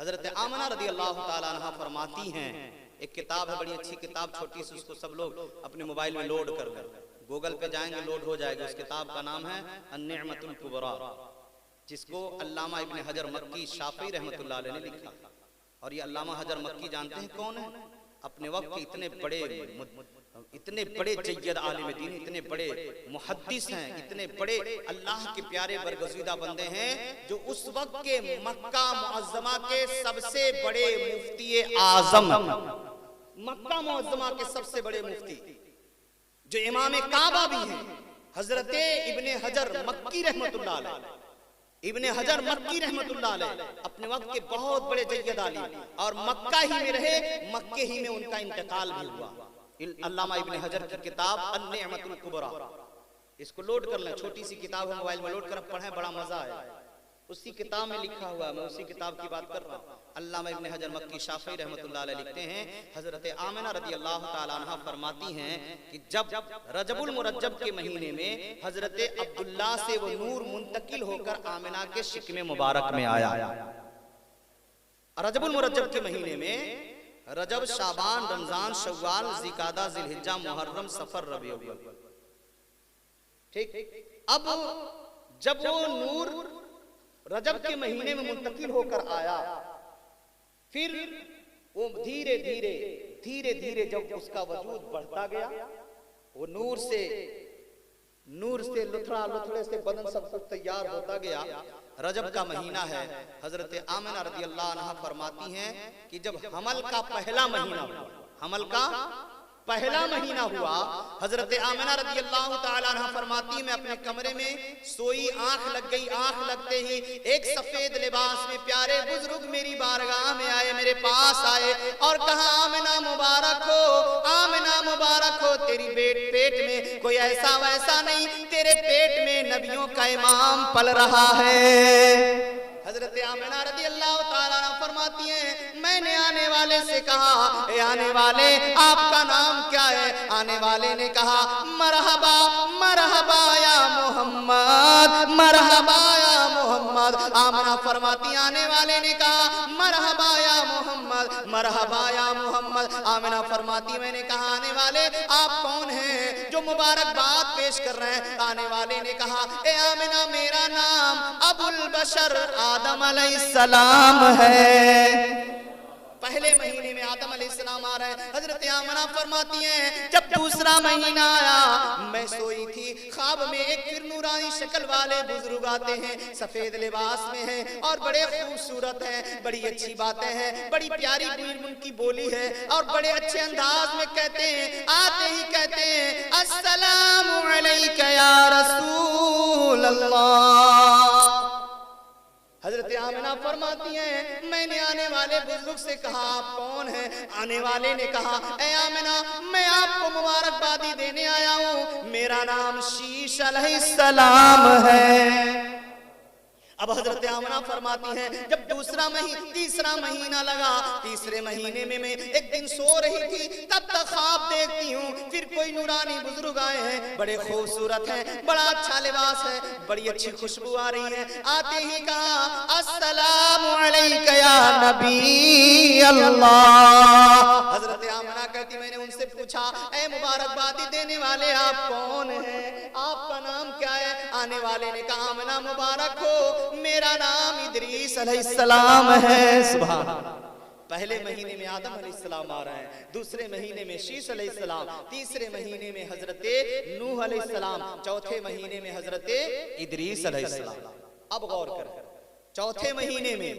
حضرت آمنہ رضی اللہ تعالیٰ عنہ فرماتی ہیں، ایک کتاب ہے، بڑی اچھی کتاب، چھوٹی سی، اس کو سب لوگ اپنے موبائل میں لوڈ کر لیں، گوگل پہ جائیں گے لوڈ ہو جائے گا۔ اس کتاب کا نام ہے النعمۃ الکبریٰ، جس کو علامہ ابن حجر مکی شافعی رحمۃ اللہ علیہ نے لکھا۔ اور یہ علامہ حجر مکی جانتے ہیں کون ہیں؟ اپنے وقت کے اتنے بڑے جید عالم دین، اتنے بڑے محدث ہیں، اتنے بڑے اللہ کے پیارے برگزیدہ بندے ہیں، جو اس وقت کے مکہ معظمہ کے سب سے بڑے مفتی اعظم، مکہ معظمہ کے سب سے بڑے مفتی، جو امام کعبہ بھی ہیں، حضرت ابن حجر مکی رحمت اللہ علیہ، ابن حجر مکی رحمت اللہ علیہ اپنے وقت کے بہت بڑے جید عالم، اور مکہ ہی میں رہے، مکہ ہی میں ان کا انتقال بھی ہوا۔ علامہ ابن حجر کی کتاب النعمۃ الکبریٰ، اس کو لوڈ کر لیں، چھوٹی سی کتاب ہے، موبائل میں لوڈ کر پڑھیں، بڑا مزہ آئے۔ اسی کتاب میں لکھا ہوا ہے، میں اسی کتاب کی بات کر رہا ہوں۔ علامہ ابن حجر مکی شافعی رحمۃ اللہ علیہ لکھتے ہیں، حضرت آمنہ رضی اللہ تعالیٰ عنہ فرماتی ہیں کہ جب رجب المرجب کے مہینے میں حضرت عبداللہ سے وہ نور منتقل ہو کر آمنہ کے شکم مبارک میں آیا۔ رجب المرجب کے مہینے میں رجب، شعبان، رمضان، شوال، ذوالقعدہ، ذی الحجہ، محرم، صفر، ربیع الاول، ٹھیک۔ اب جب وہ نور رجب کے مہینے میں منتقل ہو کر آیا، پھر وہ دھیرے دھیرے جب اس کا وجود بڑھتا گیا، وہ نور سے لتھڑے سے بدن سب کچھ تیار ہوتا گیا۔ رجب کا مہینہ ہے، حضرت آمنہ رضی اللہ عنہ فرماتی ہیں کہ جب حمل کا پہلا مہینہ ہوا، حضرت آمنہ رضی اللہ تعالیٰ عنہ فرماتی میں اپنے کمرے میں سوئی، آنکھ لگ گئی، آنکھ لگتے ہی ایک سفید لباس میں پیارے بزرگ میری بارگاہ میں آئے، میرے پاس آئے اور کہا آمنہ مبارک ہو، آمنہ مبارک ہو، تیری پیٹ میں کوئی ایسا ویسا نہیں، تیرے پیٹ میں نبیوں کا امام پل رہا ہے۔ حضرت آمنہ رضی اللہ تعالیٰ عنہ فرماتی ہیں میں نے آنے والے سے کہا، اے آنے والے آپ کا نام کیا ہے؟ آنے والے نے کہا مرحبا مرحبا یا محمد، مرحبا یا محمد۔ آمنہ فرماتی آنے والے نے کہا مرحبا یا محمد، مرحبا یا محمد۔ آمنہ فرماتی میں نے کہا آنے والے آپ کون ہیں جو مبارکباد پیش کر رہے ہیں؟ آنے والے نے کہا اے آمنہ میرا نام ابو البشر آدم علیہ السلام ہے۔ پہلے مہینے میں آدم علیہ السلام آ رہے ہیں۔ حضرت آمنہ فرماتی ہیں جب دوسرا مہینہ آیا، میں سوئی تھی، خواب میں ایک پھر نورانی شکل والے بزرگ آتے ہیں، سفید لباس میں ہیں اور بڑے خوبصورت ہیں، بڑی اچھی باتیں ہیں، بڑی پیاری ان کی بولی ہے اور بڑے اچھے انداز میں کہتے ہیں، آتے ہی کہتے ہیں السلام علیکہ یا رسول اللہ۔ حضرت آمنہ فرماتی ہیں میں نے آنے والے بزرگ سے کہا آپ کون ہیں؟ آنے والے نے کہا اے آمنہ میں آپ کو مبارکبادی دینے آیا ہوں، میرا نام شیش علیہ السلام ہے۔ اب حضرت آمنہ فرماتی ہیں جب تیسرا مہینہ لگا، تیسرے مہینے میں ایک دن سو رہی تھی، تب تک خواب دیکھتی ہوں پھر کوئی نورانی بزرگ آئے ہیں، بڑے خوبصورت ہیں، بڑا اچھا لباس ہے، بڑی اچھی خوشبو آ رہی ہے۔ آتے ہی کہا السلام علیکہ یا نبی اللہ۔ حضرت آمنہ کہتی میں نے ان سے پوچھا اے مبارکبادی دینے والے آپ کون ہیں؟ آپ کا نام کیا ہے؟ آنے والے نے کہا آمنہ مبارک ہو، میرا نام ادریس علیہ السلام ہے۔ سبحان اللہ۔ پہلے مہینے میں آدم علیہ السلام آ رہے ہیں، دوسرے مہینے میں شیش علیہ السلام، تیسرے مہینے میں حضرت نوح علیہ السلام، چوتھے مہینے میں حضرت ادریس علیہ السلام۔ اب غور کریں، چوتھے مہینے میں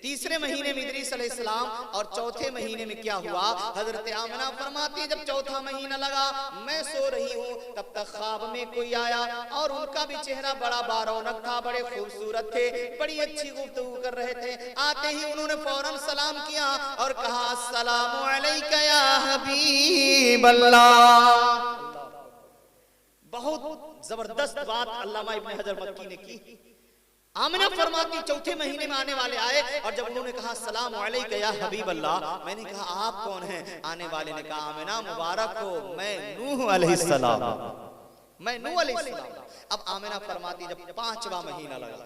تیسرے مہینے میں ادریس علیہ السلام اور چوتھے مہینے میں کیا ہوا؟ حضرت آمنہ فرماتی ہے جب چوتھا مہینہ لگا میں سو رہی ہوں، تب تک خواب میں کوئی آیا اور ان کا بھی چہرہ بڑا بارونق تھا، بڑے خوبصورت تھے، بڑی اچھی گفتگو کر رہے تھے۔ آتے ہی انہوں نے فوراً سلام کیا اور کہا السلام علیکہ یا حبیب اللہ۔ بہت زبردست بات علامہ ابن حجر مکی نے کی۔ آمنہ فرماتی چوتھے مہینے میں آنے والے آئے اور جب انہوں نے کہا السلام علیکہ یا حبیب اللہ، میں نے کہا آپ کون ہیں؟ آنے والے نے کہا آمنہ مبارک ہو، میں نوح علیہ السلام، میں نوح علیہ السلام۔ اب آمنہ فرماتی جب پانچواں مہینہ لگا،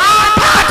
8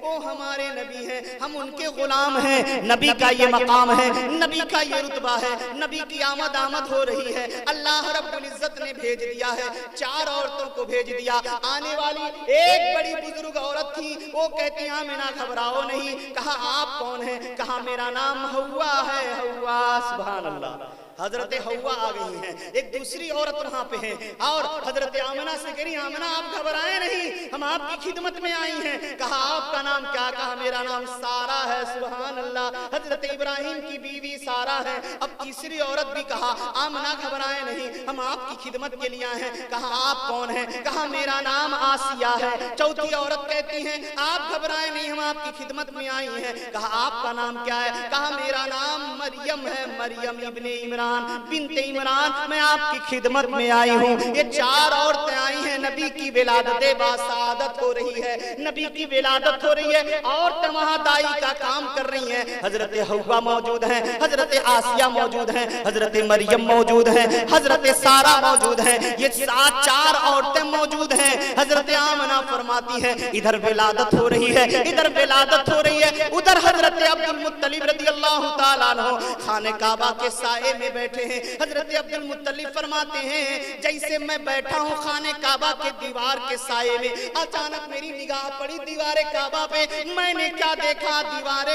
وہ ہمارے نبی ہیں، ہم ان کے غلام ہیں، نبی کا یہ مقام ہے، نبی کا یہ رتبہ ہے، نبی کی آمد ہو رہی ہے، اللہ رب العزت نے بھیج دیا ہے، 4 عورتوں کو بھیج دیا، آنے والی ایک بڑی بزرگ عورت تھی، وہ کہتی آمنہ گھبراؤ نہیں، کہا آپ کون ہیں؟ کہا میرا نام ہوا ہے، ہوا، سبحان اللہ، حضرت ہوا آ گئی ہیں، ایک دوسری عورت وہاں پہ ہیں، اور حضرت آمنہ سے کہہ رہی آمنہ آپ گھبرائیں نہیں، ہم آپ کی خدمت میں آئی ہیں، کہا آپ کا نام کیا؟ کہا میرا نام سارہ ہے، سبحان اللہ، حضرت ابراہیم کی بیوی سارہ ہے، اب تیسری عورت بھی کہا آمنہ گھبرائیں نہیں، ہم آپ کی خدمت کے لیے آئے ہیں، کہا آپ کون ہیں؟ کہا میرا نام آسیہ ہے، چوتھی عورت کہتی ہیں آپ گھبرائیں نہیں، ہم آپ کی خدمت میں آئی ہیں، کہا آپ کا نام کیا ہے؟ کہا میرا نام مریم ہے، مریم ابن عمران بنت عمران، میں آپ کی خدمت میں آئی ہوں۔ یہ 4 عورتیں آئی ہیں، نبی کی ولادت باسعادت ہو رہی ہے، نبی کی ولادت ہو رہی ہے، عورتیں وہاں دائی کا کام کر رہی ہیں، حضرت حوا موجود ہیں، حضرت آسیہ موجود ہیں، حضرت مریم موجود ہیں، حضرت سارہ موجود ہیں، یہ 4 عورتیں موجود ہیں۔ حضرت آمنہ فرماتی ہیں ادھر ولادت ہو رہی ہے، ادھر ولادت ہو رہی ہے، ادھر حضرت عبد المطلب رضی اللہ تعالیٰ عنہ خانہ کعبہ کے سائے میں بیٹھے ہیں۔ حضرت عبد المطلب فرماتے ہیں جیسے میں بیٹھا ہوں خانہ کعبہ کے دیوار کے سائے میں، اچانک میری نگاہ پڑی دیوار کعبہ پہ، میں نے کیا دیکھا؟ دیوار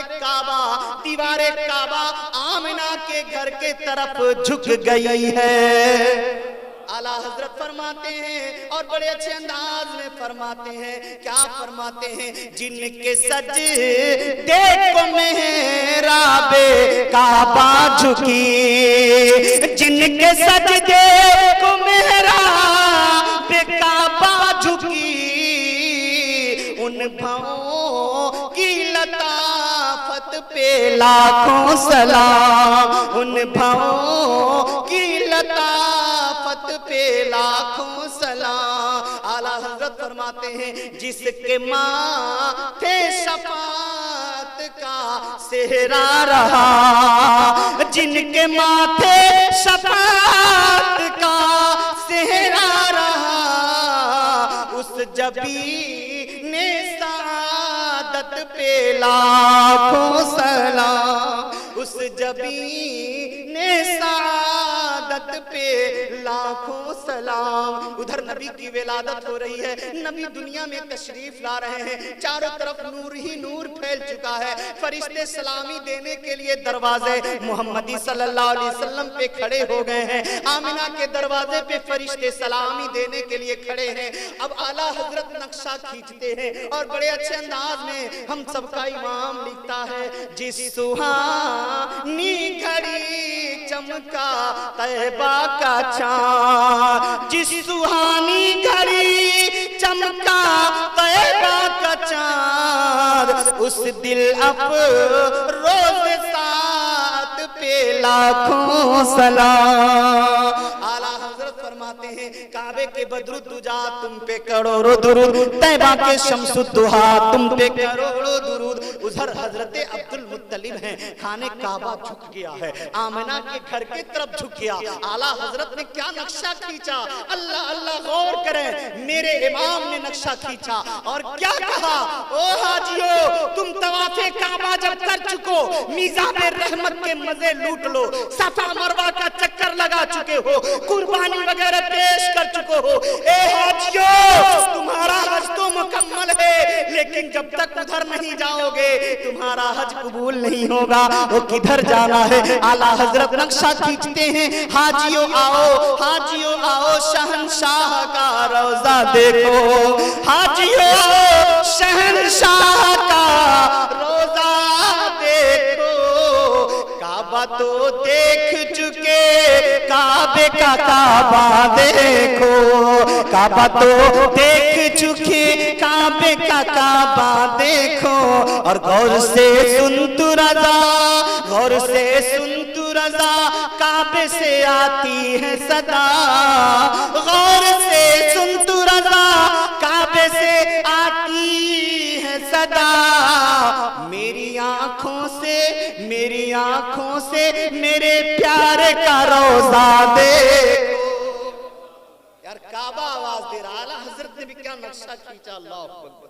کعبہ آمنہ کے گھر کے طرف جھک گئی ہے۔ اعلیٰ حضرت فرماتے ہیں اور بڑے اچھے انداز میں فرماتے ہیں، کیا فرماتے ہیں؟ جن کے سجدے کو محراب کعبہ جھکی، جن کے سجدے کو محراب کعبہ جھکی، ان بھاؤں کی لطافت پہ لاکھوں سلام، ان بھاؤں کی لطافت پہ لاکھوں سلام۔ اعلیٰ حضرت فرماتے ہیں جس کے ماتھے شفاعت کا سہرا رہا، جن کے ماتھے شفاعت کا سہرا رہا، اس جبین سعادت پہ لاکھوں سلام، اس جبین سعادت پہ لاکھوں سلام۔ ادھر نبی کی ولادت ہو رہی ہے، نبی دنیا میں تشریف لا رہے ہیں، چاروں طرف نور ہی نور پھیل چکا ہے، فرشتے سلامی دینے کے لیے دروازے محمدی صلی اللہ علیہ وسلم پہ کھڑے ہو گئے ہیں، آمنہ کے دروازے پہ فرشتے سلامی دینے کے لیے کھڑے ہیں۔ اب اعلیٰ حضرت نقشہ کھینچتے ہیں اور بڑے اچھے انداز میں ہم سب کا امام لکھتا ہے، جس سہانی گھڑی چمکا طیبہ کا چاند، جس سہانی گھڑی چمکا طیبہ کا چاند، اس دل افروز ساتھ پہ لاکھوں سلام۔ اعلیٰ حضرت فرماتے ہیں کعبے کے بدر الدجا تم پہ کروڑوں درود، طیبہ کے شمس الضحیٰ تم پہ کروڑوں درود۔ ادھر حضرت عبد المطلب ہیں، خانہ کعبہ جھک گیا ہے، آمنہ کے گھر کی طرف جھک گیا۔ اعلیٰ حضرت نے کیا نقشہ کھینچا؟ اللہ اللہ غور کریں، میرے امام نے نقشہ کھینچا اور کیا کہا؟ او حاجیو تم طواف کعبہ جب کر چکو، میزان رحمت کے مزے لوٹ لو، صفا مروہ کا چکر لگا چکے ہو، قربانی وغیرہ پیش کر چکے ہو، اے حاجیو تمہارا حج تو مکمل ہے، لیکن جب تک ادھر نہیں جاؤ گے تمہارا حج قبول نہیں ہوگا۔ وہ کدھر جانا ہے؟ اعلیٰ حضرت نقشہ کھینچتے ہیں، حاجیو آؤ، حاجیو آؤ، شہنشاہ کا روضہ دیکھو، حاجیو آؤ، شہنشاہ کا روضہ دیکھو، کعبہ تو دیکھ چکے، کعبے کا کعبہ دیکھو، کعبہ تو دیکھ چکے، کعبے کا کعبہ دیکھو، اور غور سے سن تو رضا، غور سے سن تو رضا، کعبے سے آتی ہے صدا، غور سے سن تو رضا، کعبے سے آتی ہے صدا، میری آنکھوں سے، میری آنکھوں سے میرے پیارے کا روضہ دیکھو۔ یار کعبہ آواز دے رہا، اعلیٰ حضرت نے بھی کیا نقشہ کھینچا، اللہ اکبر۔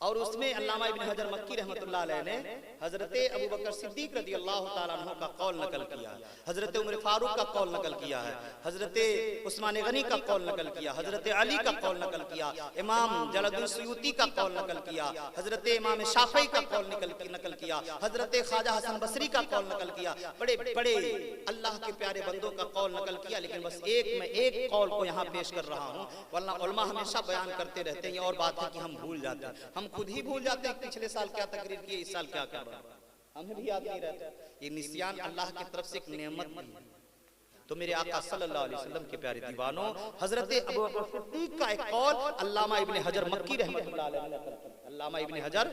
اور اس میں علامہ ابن حجر مکی رحمۃ اللہ علیہ نے حضرت ابو بکر صدیق رضی اللہ تعالیٰ عنہ کا قول نقل کیا ہے، حضرت عمر فاروق کا قول نقل کیا ہے، حضرت عثمان غنی کا قول نقل کیا، حضرت علی کا قول نقل کیا، امام جلال الدین سیوطی کا قول نقل کیا، حضرت امام شافعی کا قول نقل کیا، حضرت خواجہ حسن بصری کا قول نقل کیا، بڑے بڑے اللہ کے پیارے بندوں کا قول نقل کیا، لیکن بس میں ایک قول کو یہاں پیش کر رہا ہوں، ورنہ علماء ہمیشہ بیان کرتے رہتے ہیں، اور بات ہے کہ ہم بھول جاتے ہیں، ہم خود ہی بھول جاتے ہیں پچھلے سال کیا تقریر کی، اس سال کیا کر رہا ہے، ہمیں بھی یاد نہیں رہتا۔ یہ نسیان اللہ کی طرف سے ایک نعمت بھی ہے۔ تو میرے آقا صلی اللہ علیہ وسلم کے پیارے دیوانوں، حضرت ابو بکر صدیق کا ایک قول علامہ ابن حجر مکی رحمۃ اللہ علیہ نے نقل کی، علامہ ابن حجر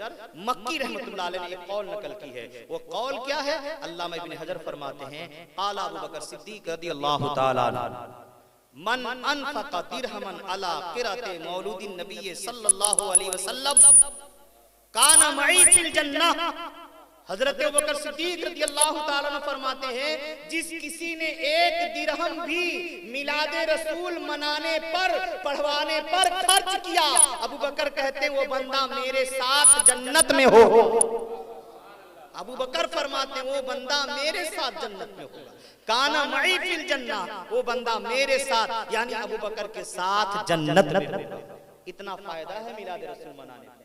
مکی رحمۃ اللہ علیہ نے ایک قول نقل کی ہے۔ وہ قول کیا ہے؟ علامہ ابن حجر فرماتے ہیں، قال ابو بکر صدیق رضی اللہ تعالیٰ عنہ من انفق درہما علی قرأۃ مولود النبی صلی اللہ علیہ وسلم کان معی فی الجنہ۔ حضرت ابوبکر صدیق رضی اللہ تعالیٰ عنہ فرماتے ہیں، جس کسی نے ایک درہم بھی میلاد رسول منانے پر، پڑھوانے پر خرچ کیا، ابوبکر کہتے ہیں وہ بندہ میرے ساتھ جنت میں ہو۔ ابو بکر فرماتے ہیں وہ بندہ میرے ساتھ جنت میں ہوگا، کانا معی فی الجنہ، وہ بندہ میرے ساتھ یعنی ابو بکر کے ساتھ جنت میں ہوگا۔ اتنا فائدہ ہے میلاد رسول منانے میں۔